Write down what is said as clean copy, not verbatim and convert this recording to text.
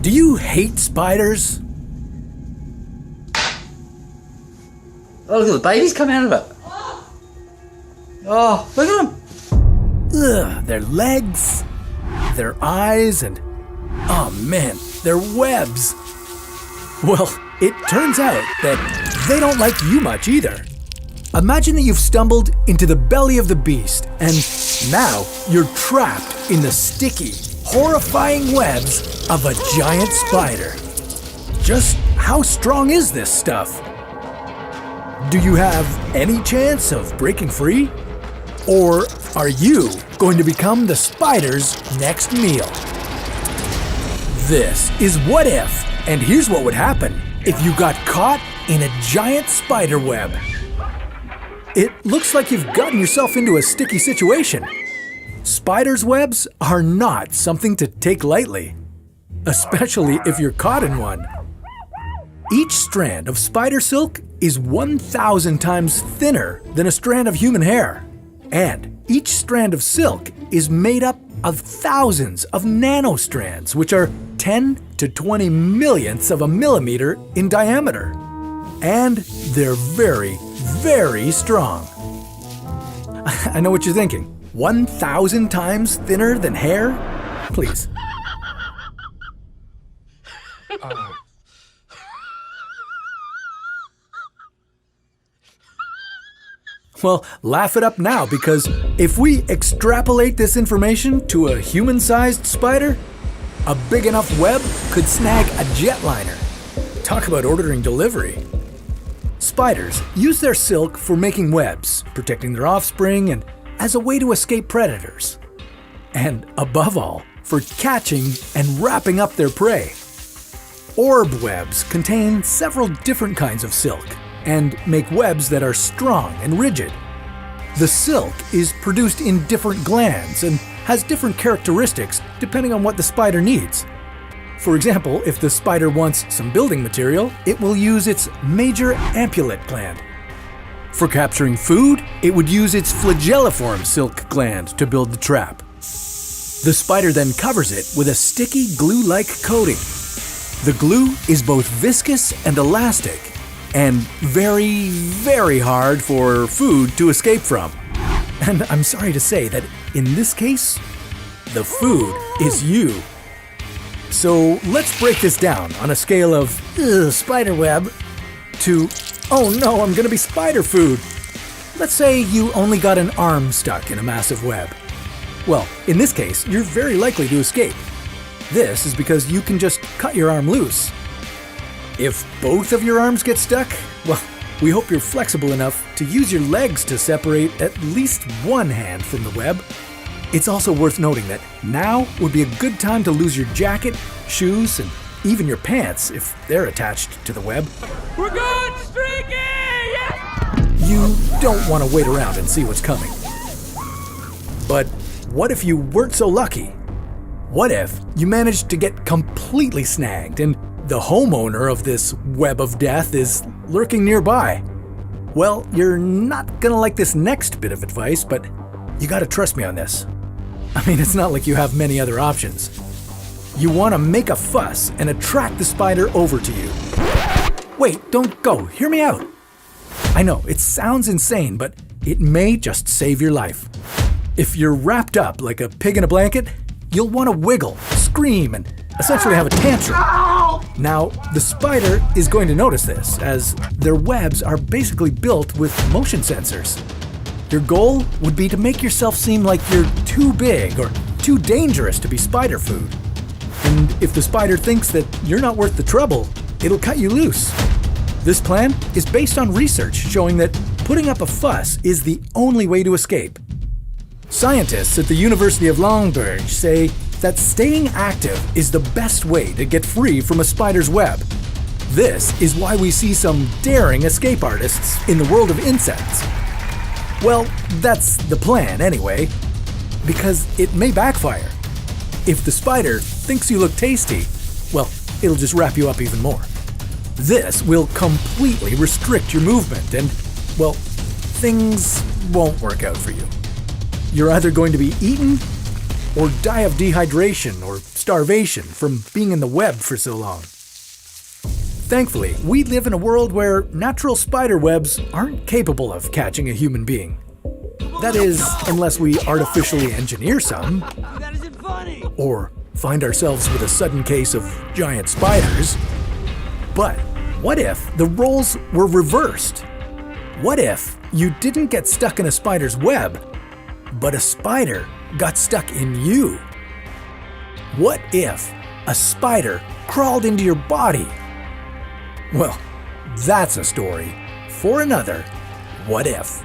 Do you hate spiders? Oh, look at the babies coming out of it. Oh, look at them. Ugh, their legs, their eyes, and oh man, their webs. Well, it turns out that they don't like you much either. Imagine that you've stumbled into the belly of the beast, and now you're trapped in the sticky, horrifying webs of a giant spider. Just how strong is this stuff? Do you have any chance of breaking free? Or are you going to become the spider's next meal? This is What If, and here's what would happen if you got caught in a giant spider web. It looks like you've gotten yourself into a sticky situation. Spiders' webs are not something to take lightly, especially if you're caught in one. Each strand of spider silk is 1,000 times thinner than a strand of human hair. And each strand of silk is made up of thousands of nanostrands, which are 10 to 20 millionths of a millimeter in diameter. And they're very, very strong. I know what you're thinking. 1,000 times thinner than hair? Please. Well, laugh it up now, because if we extrapolate this information to a human-sized spider, a big enough web could snag a jetliner. Talk about ordering delivery. Spiders use their silk for making webs, protecting their offspring, and as a way to escape predators. And above all, for catching and wrapping up their prey. Orb webs contain several different kinds of silk and make webs that are strong and rigid. The silk is produced in different glands and has different characteristics depending on what the spider needs. For example, if the spider wants some building material, it will use its major ampullate gland. For capturing food, it would use its flagelliform silk gland to build the trap. The spider then covers it with a sticky glue-like coating. The glue is both viscous and elastic, and very, very hard for food to escape from. And I'm sorry to say that in this case, the food is you. So let's break this down on a scale of spider web to, oh no, I'm gonna be spider food. Let's say you only got an arm stuck in a massive web. Well, in this case, you're very likely to escape. This is because you can just cut your arm loose. If both of your arms get stuck, well, we hope you're flexible enough to use your legs to separate at least one hand from the web. It's also worth noting that now would be a good time to lose your jacket, shoes, and even your pants if they're attached to the web. We're going streaky! Yeah! You don't want to wait around and see what's coming. But what if you weren't so lucky? What if you managed to get completely snagged and the homeowner of this web of death is lurking nearby? Well, you're not gonna like this next bit of advice, but you gotta trust me on this. I mean, it's not like you have many other options. You wanna make a fuss and attract the spider over to you. Wait, don't go, hear me out. I know, it sounds insane, but it may just save your life. If you're wrapped up like a pig in a blanket, you'll wanna wiggle, scream, and essentially have a tantrum. Now, the spider is going to notice this, as their webs are basically built with motion sensors. Your goal would be to make yourself seem like you're too big or too dangerous to be spider food. And if the spider thinks that you're not worth the trouble, it'll cut you loose. This plan is based on research showing that putting up a fuss is the only way to escape. Scientists at the University of Loughborough say that staying active is the best way to get free from a spider's web. This is why we see some daring escape artists in the world of insects. Well, that's the plan anyway, because it may backfire. If the spider thinks you look tasty, well, it'll just wrap you up even more. This will completely restrict your movement and, well, things won't work out for you. You're either going to be eaten or die of dehydration or starvation from being in the web for so long. Thankfully, we live in a world where natural spider webs aren't capable of catching a human being. That is, unless we artificially engineer some, That isn't funny. or find ourselves with a sudden case of giant spiders. But what if the roles were reversed? What if you didn't get stuck in a spider's web, but a spider got stuck in you? What if a spider crawled into your body? Well, that's a story for another What If.